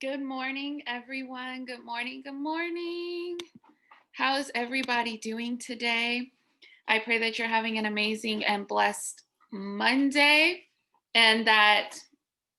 Good morning, everyone. Good morning. Good morning. How is everybody doing today? I pray that you're having an amazing and blessed Monday and that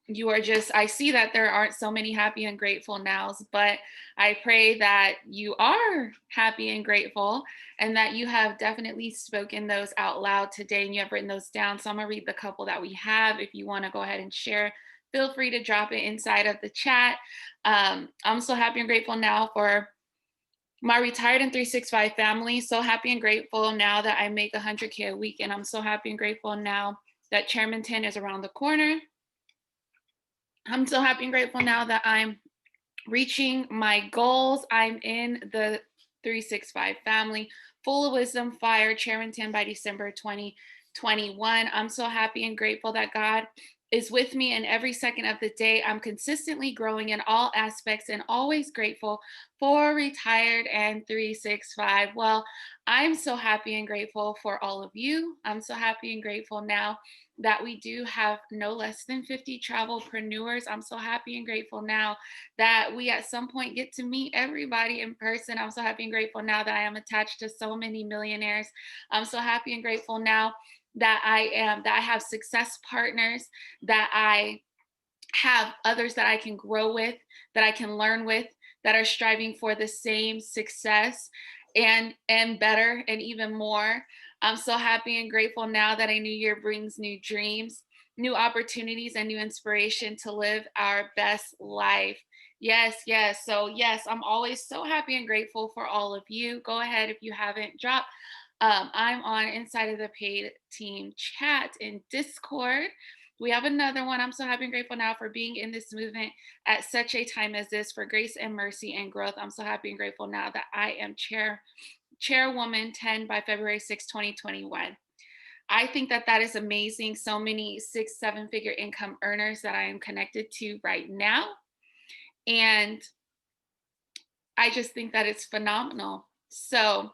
you are just, I see that there aren't so many happy and grateful nows, but I pray that you are happy and grateful and that you have definitely spoken those out loud today and you have written those down. So I'm going to read the couple that we have. If you want to go ahead and share, feel free to drop it inside of the chat. I'm so happy and grateful now for my retired and 365 family. So happy and grateful now that I make 100K a week. And I'm so happy and grateful now that Chairman 10 is around the corner. I'm so happy and grateful now that I'm reaching my goals. I'm in the 365 family, full of wisdom, fire, Chairman 10 by December 2021. I'm so happy and grateful that God is with me in every second of the day. I'm consistently growing in all aspects and always grateful for retired and 365. Well, I'm so happy and grateful for all of you. I'm so happy and grateful now that we do have no less than 50 travelpreneurs. I'm so happy and grateful now that we at some point get to meet everybody in person. I'm so happy and grateful now that I am attached to so many millionaires. I'm so happy and grateful now that I have success partners, that I have others that I can grow with, that I can learn with, that are striving for the same success and better and even more. I'm so happy and grateful now that a new year brings new dreams, new opportunities, and new inspiration to live our best life. Yes, yes. So, yes, I'm always so happy and grateful for all of you. Go ahead if you haven't dropped. I'm on inside of the paid team chat in Discord. We have another one. I'm so happy and grateful now for being in this movement at such a time as this for grace and mercy and growth. I'm so happy and grateful now that I am chairwoman 10 by February 6, 2021. I think that that is amazing. So many 6, 7 figure income earners that I am connected to right now. And I just think that it's phenomenal. So,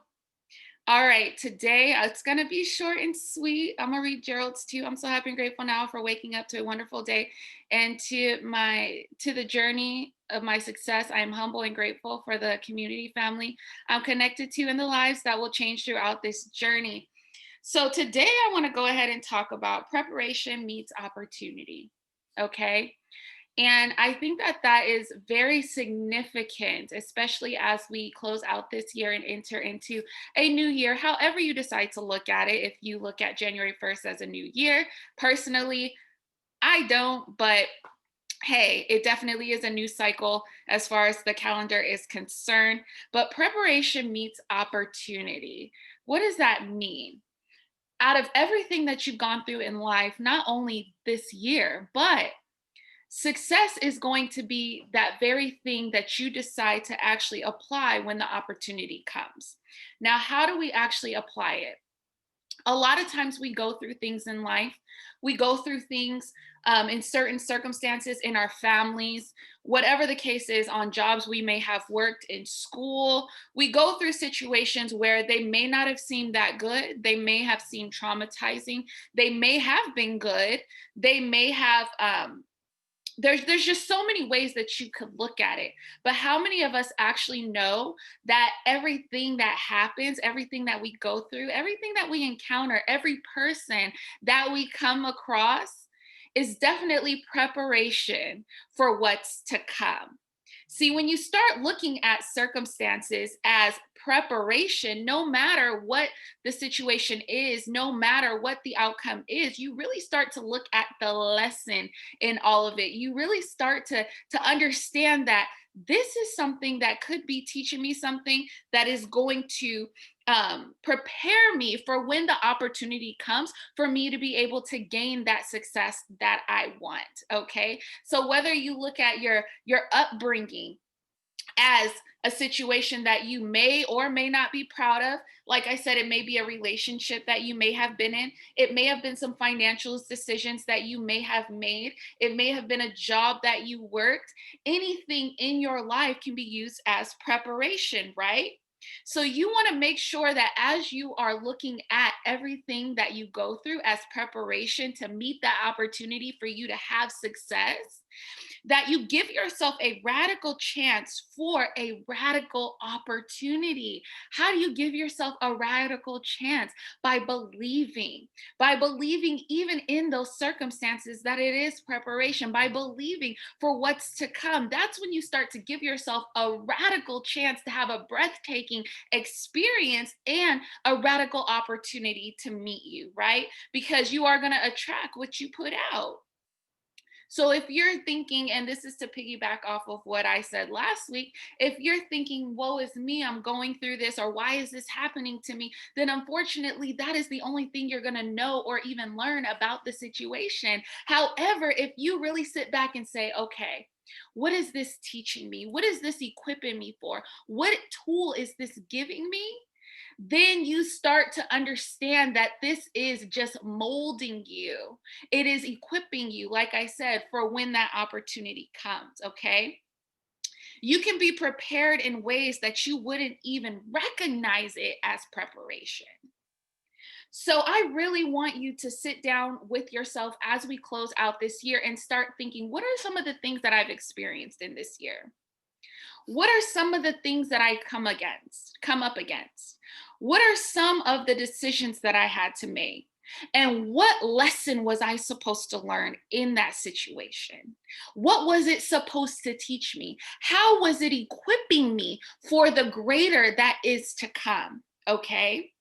all right, today it's going to be short and sweet. I'm going to read Gerald's too. I'm so happy and grateful now for waking up to a wonderful day and to the journey of my success. I am humble and grateful for the community family I'm connected to and the lives that will change throughout this journey. So today I want to go ahead and talk about preparation meets opportunity. Okay? And I think that that is very significant, especially as we close out this year and enter into a new year, however you decide to look at it. If you look at January 1st as a new year, personally, I don't, but hey, it definitely is a new cycle as far as the calendar is concerned. But preparation meets opportunity. What does that mean? Out of everything that you've gone through in life, not only this year, but success is going to be that very thing that you decide to actually apply when the opportunity comes. Now, how do we actually apply it? A lot of times we go through things in life. We go through things in certain circumstances in our families, whatever the case is, on jobs we may have worked, in school. We go through situations where they may not have seemed that good. They may have seemed traumatizing. They may have been good. They may have there's just so many ways that you could look at it, but how many of us actually know that everything that happens, everything that we go through, everything that we encounter, every person that we come across is definitely preparation for what's to come? See, when you start looking at circumstances as preparation, no matter what the situation is, no matter what the outcome is, you really start to look at the lesson in all of it. You really start to understand that this is something that could be teaching me something that is going to prepare me for when the opportunity comes for me to be able to gain that success that I want. Okay, so whether you look at your upbringing as a situation that you may or may not be proud of. Like I said, it may be a relationship that you may have been in. It may have been some financial decisions that you may have made. It may have been a job that you worked. Anything in your life can be used as preparation, right? So you want to make sure that as you are looking at everything that you go through as preparation to meet that opportunity for you to have success, that you give yourself a radical chance for a radical opportunity. How do you give yourself a radical chance? By believing even in those circumstances that it is preparation, by believing for what's to come. That's when you start to give yourself a radical chance to have a breathtaking experience and a radical opportunity to meet you, right? Because you are going to attract what you put out. So if you're thinking, and this is to piggyback off of what I said last week, if you're thinking, woe is me, I'm going through this, or why is this happening to me? Then unfortunately, that is the only thing you're going to know or even learn about the situation. However, if you really sit back and say, okay, what is this teaching me? What is this equipping me for? What tool is this giving me? Then you start to understand that this is just molding you. It is equipping you, like I said, for when that opportunity comes, okay? You can be prepared in ways that you wouldn't even recognize it as preparation. So I really want you to sit down with yourself as we close out this year and start thinking, what are some of the things that I've experienced in this year? What are some of the things that I come up against? What are some of the decisions that I had to make? And what lesson was I supposed to learn in that situation? What was it supposed to teach me? How was it equipping me for the greater that is to come? Okay.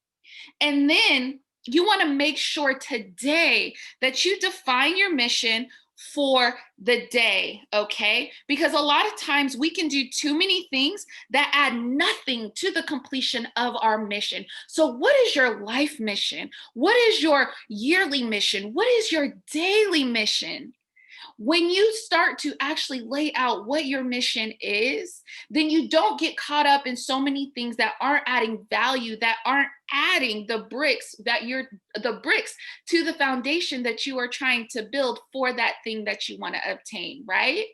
And then you want to make sure today that you define your mission for the day, okay? Because a lot of times we can do too many things that add nothing to the completion of our mission. So, what is your life mission? What is your yearly mission? What is your daily mission? When you start to actually lay out what your mission is, then you don't get caught up in so many things that aren't adding value, that aren't adding the bricks to the foundation that you are trying to build for that thing that you want to obtain, right?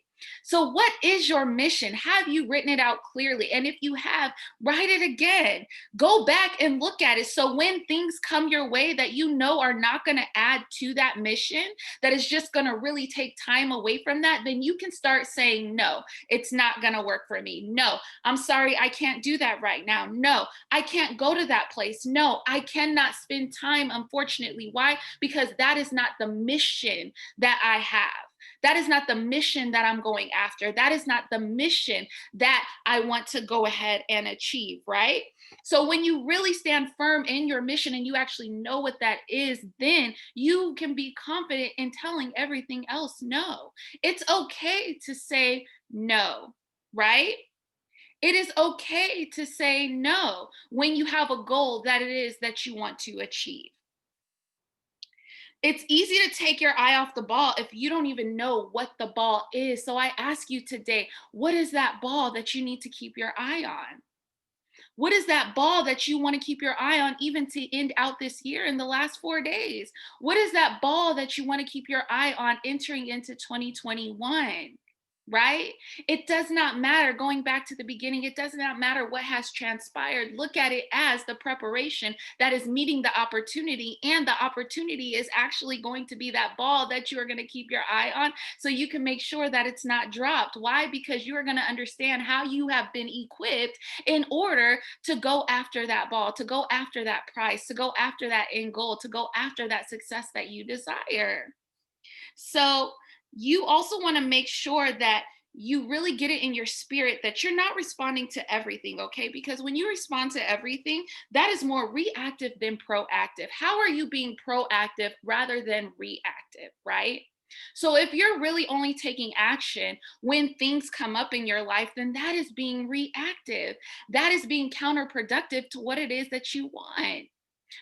So, what is your mission? Have you written it out clearly? And if you have, write it again. Go back and look at it. So, when things come your way that you know are not going to add to that mission, that is just going to really take time away from that, then you can start saying, no, it's not going to work for me. No, I'm sorry, I can't do that right now. No, I can't go to that place. No, I cannot spend time, unfortunately. Why? Because that is not the mission that I have. That is not the mission that I'm going after. That is not the mission that I want to go ahead and achieve, right? So when you really stand firm in your mission and you actually know what that is, then you can be confident in telling everything else no. It's okay to say no, right? It is okay to say no when you have a goal that it is that you want to achieve. It's easy to take your eye off the ball if you don't even know what the ball is. So I ask you today, what is that ball that you need to keep your eye on? What is that ball that you want to keep your eye on even to end out this year in the last 4 days? What is that ball that you want to keep your eye on entering into 2021? Right? It does not matter. Going back to the beginning, it does not matter what has transpired. Look at it as the preparation that is meeting the opportunity. And the opportunity is actually going to be that ball that you are going to keep your eye on so you can make sure that it's not dropped. Why? Because you are going to understand how you have been equipped in order to go after that ball, to go after that prize, to go after that end goal, to go after that success that you desire. So you also want to make sure that you really get it in your spirit that you're not responding to everything, okay? Because when you respond to everything, that is more reactive than proactive. How are you being proactive rather than reactive, right? So if you're really only taking action when things come up in your life, then that is being reactive. That is being counterproductive to what it is that you want,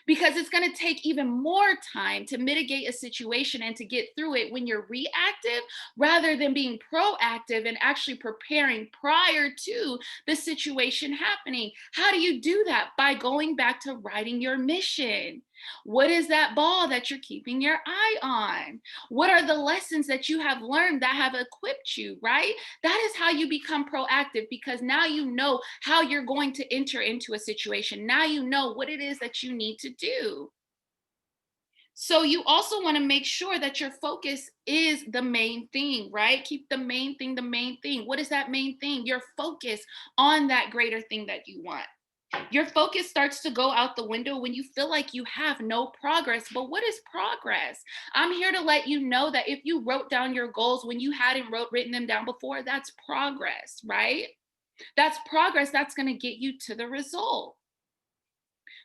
because it's going to take even more time to mitigate a situation and to get through it when you're reactive rather than being proactive and actually preparing prior to the situation happening. How do you do that? By going back to writing your mission. What is that ball that you're keeping your eye on? What are the lessons that you have learned that have equipped you, right? That is how you become proactive, because now you know how you're going to enter into a situation. Now you know what it is that you need to do. So you also want to make sure that your focus is the main thing, right? Keep the main thing the main thing. What is that main thing? Your focus on that greater thing that you want. Your focus starts to go out the window when you feel like you have no progress. But what is progress? I'm here to let you know that if you wrote down your goals when you hadn't written them down before, that's progress, right? That's progress. That's going to get you to the result.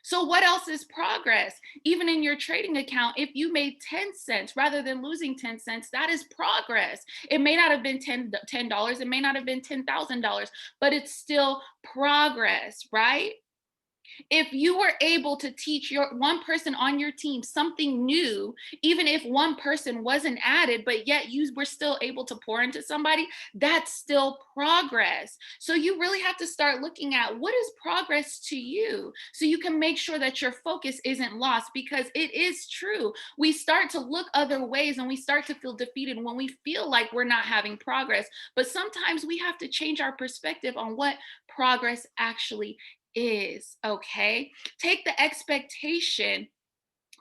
So, what else is progress? Even in your trading account, if you made 10 cents rather than losing 10 cents, that is progress. It may not have been $10, it may not have been $10,000, but it's still progress, right? If you were able to teach your one person on your team something new, even if one person wasn't added, but yet you were still able to pour into somebody, that's still progress. So you really have to start looking at what is progress to you so you can make sure that your focus isn't lost, because it is true. We start to look other ways and we start to feel defeated when we feel like we're not having progress. But sometimes we have to change our perspective on what progress actually is, okay? Take the expectation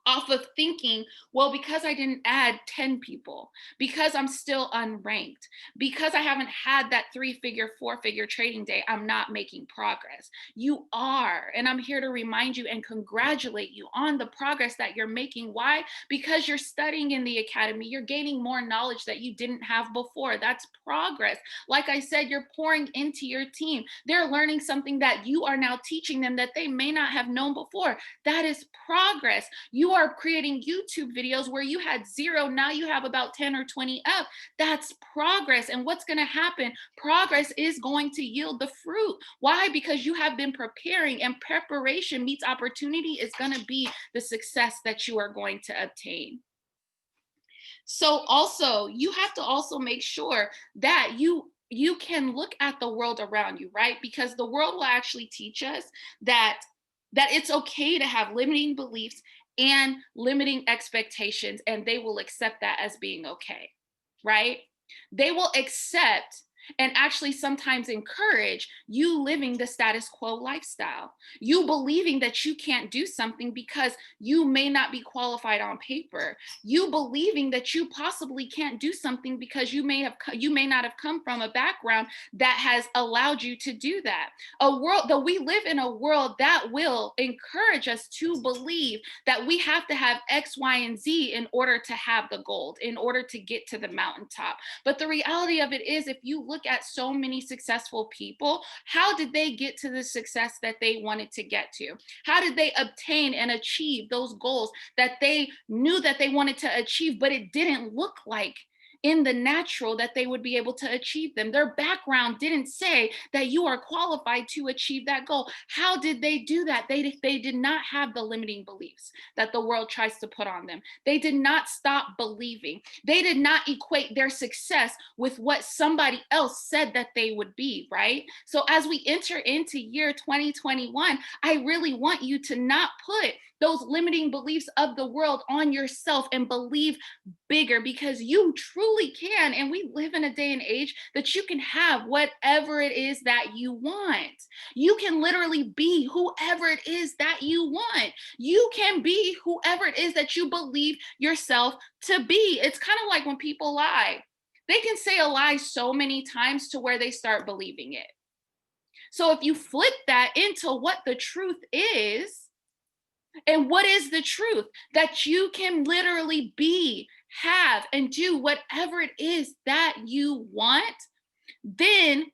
off of thinking, well, because I didn't add 10 people, because I'm still unranked, because I haven't had that 3-figure, 4-figure trading day, I'm not making progress. You are. And I'm here to remind you and congratulate you on the progress that you're making. Why? Because you're studying in the academy, you're gaining more knowledge that you didn't have before. That's progress. Like I said, you're pouring into your team. They're learning something that you are now teaching them that they may not have known before. That is progress. You are creating YouTube videos where you had 0, now you have about 10 or 20 up. That's progress. And what's going to happen? Progress is going to yield the fruit. Why? Because you have been preparing, and preparation meets opportunity is going to be the success that you are going to obtain. So also, you have to also make sure that you can look at the world around you, right? Because the world will actually teach us that it's okay to have limiting beliefs and limiting expectations, and they will accept that as being okay, right? They will accept and actually sometimes encourage you living the status quo lifestyle. You believing that you can't do something because you may not be qualified on paper. You believing that you possibly can't do something because you may not have come from a background that has allowed you to do that. A world that we live in, a world that will encourage us to believe that we have to have X, Y, and Z in order to have the gold, in order to get to the mountaintop. But the reality of it is, if you look at so many successful people, how did they get to the success that they wanted to get to? How did they obtain and achieve those goals that they knew that they wanted to achieve, but it didn't look like in the natural that they would be able to achieve them? Their background didn't say that you are qualified to achieve that goal. How did they do that? They did not have the limiting beliefs that the world tries to put on them. They did not stop believing. They did not equate their success with what somebody else said that they would be, right? So as we enter into year 2021, I really want you to not put those limiting beliefs of the world on yourself and believe bigger, because you truly can. And we live in a day and age that you can have whatever it is that you want. You can literally be whoever it is that you want. You can be whoever it is that you believe yourself to be. It's kind of like when people lie. They can say a lie so many times to where they start believing it. So if you flip that into what the truth is, and what is the truth? That you can literally be, have, and do whatever it is that you want, then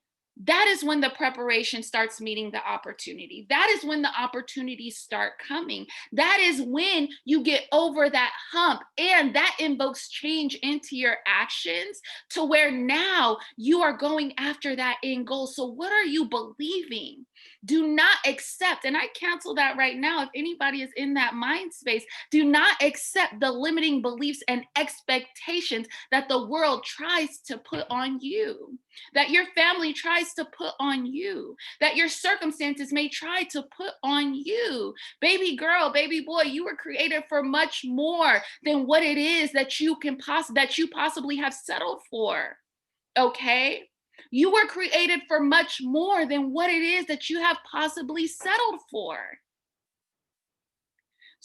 that is when the preparation starts meeting the opportunity. That is when the opportunities start coming. That is when you get over that hump, and that invokes change into your actions to where now you are going after that end goal. So, what are you believing? Do not accept, and I cancel that right now. If anybody is in that mind space, do not accept the limiting beliefs and expectations that the world tries to put on you, that your family tries to put on you, that your circumstances may try to put on you. Baby girl, baby boy, you were created for much more than what it is that you possibly have settled for. Okay? You were created for much more than what it is that you have possibly settled for.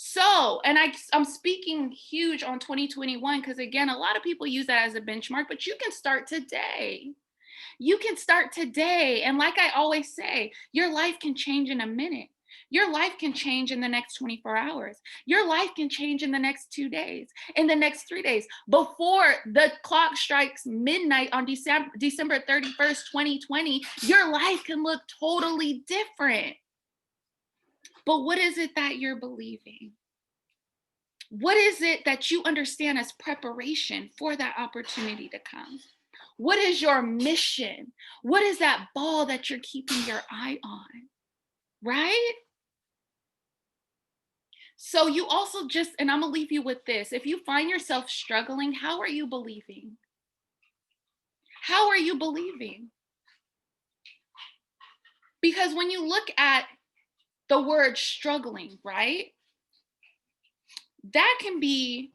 So, and I'm speaking huge on 2021 because again, a lot of people use that as a benchmark, but you can start today. You can start today. And like I always say, your life can change in a minute. Your life can change in the next 24 hours. Your life can change in the next 2 days, in the next 3 days. Before the clock strikes midnight on December 31st, 2020, your life can look totally different. But what is it that you're believing? What is it that you understand as preparation for that opportunity to come? What is your mission? What is that ball that you're keeping your eye on? Right? So you also just, and I'm going to leave you with this. If you find yourself struggling, how are you believing? How are you believing? Because when you look at the word struggling, right? That can be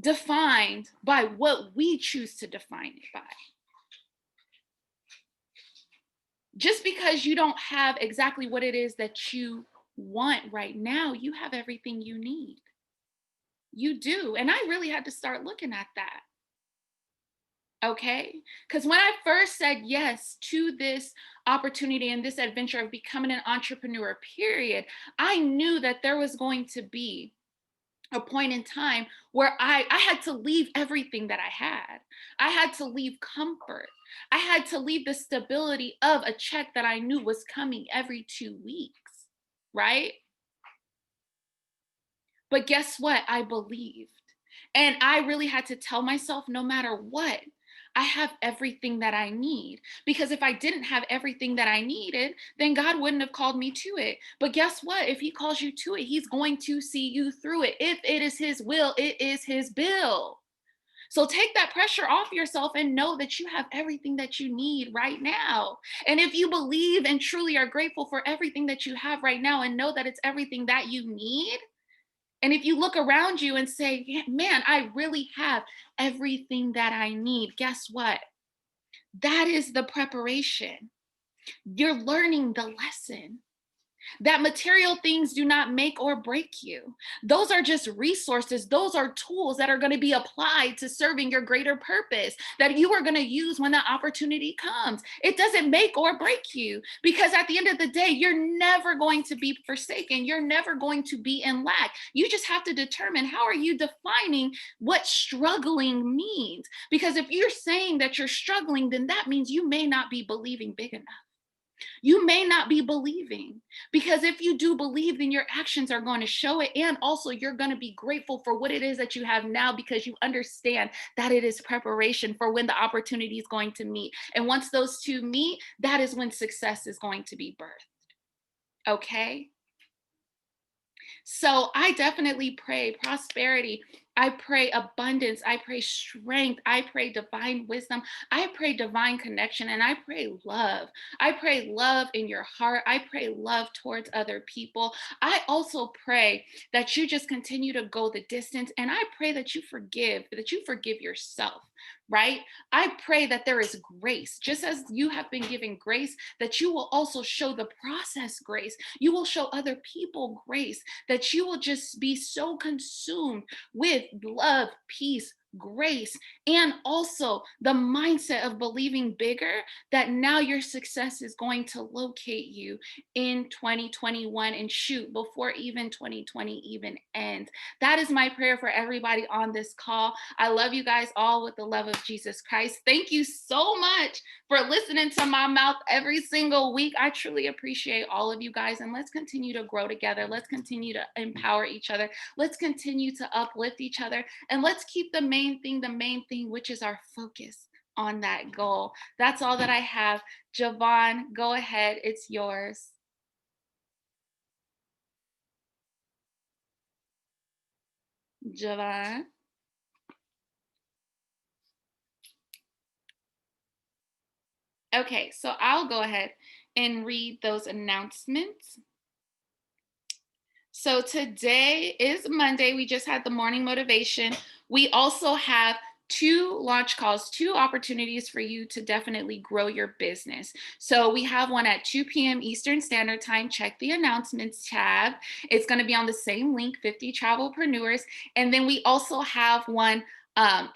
defined by what we choose to define it by. Just because you don't have exactly what it is that you want right now, you have everything you need. You do. And I really had to start looking at that. Okay. Because when I first said yes to this opportunity and this adventure of becoming an entrepreneur, period, I knew that there was going to be a point in time where I had to leave everything that I had. I had to leave comfort. I had to leave the stability of a check that I knew was coming every 2 weeks, right? But guess what? I believed. And I really had to tell myself no matter what, I have everything that I need. Because if I didn't have everything that I needed, then God wouldn't have called me to it. But guess what? If He calls you to it, He's going to see you through it. If it is His will, it is His bill. So take that pressure off yourself and know that you have everything that you need right now. And if you believe and truly are grateful for everything that you have right now and know that it's everything that you need, and if you look around you and say, yeah, man, I really have everything that I need, guess what? That is the preparation. You're learning the lesson. That material things do not make or break you. Those are just resources. Those are tools that are going to be applied to serving your greater purpose that you are going to use when the opportunity comes. It doesn't make or break you because at the end of the day, you're never going to be forsaken. You're never going to be in lack. You just have to determine how are you defining what struggling means? Because if you're saying that you're struggling, then that means you may not be believing big enough. You may not be believing because if you do believe, then your actions are going to show it. And also, you're going to be grateful for what it is that you have now because you understand that it is preparation for when the opportunity is going to meet. And once those two meet, that is when success is going to be birthed. Okay. So I definitely pray prosperity. I pray abundance. I pray strength. I pray divine wisdom. I pray divine connection. And I pray love. I pray love in your heart. I pray love towards other people. I also pray that you just continue to go the distance. And I pray that you forgive yourself, right? I pray that there is grace, just as you have been given grace, that you will also show the process grace. You will show other people grace, that you will just be so consumed with love, peace, grace, and also the mindset of believing bigger that now your success is going to locate you in 2021 and shoot before even 2020 even ends. That is my prayer for everybody on this call. I love you guys all with the love of Jesus Christ. Thank you so much for listening to my mouth every single week. I truly appreciate all of you guys, and let's continue to grow together. Let's continue to empower each other. Let's continue to uplift each other, and let's keep the main thing, which is our focus on that goal. That's all that I have. Javon, go ahead. It's yours. Javon. Okay, so I'll go ahead and read those announcements. So today is Monday. We just had the morning motivation. We also have two launch calls, two opportunities for you to definitely grow your business. So we have one at 2 p.m. Eastern Standard Time. Check the announcements tab. It's going to be on the same link, 50 Travelpreneurs. And then we also have one at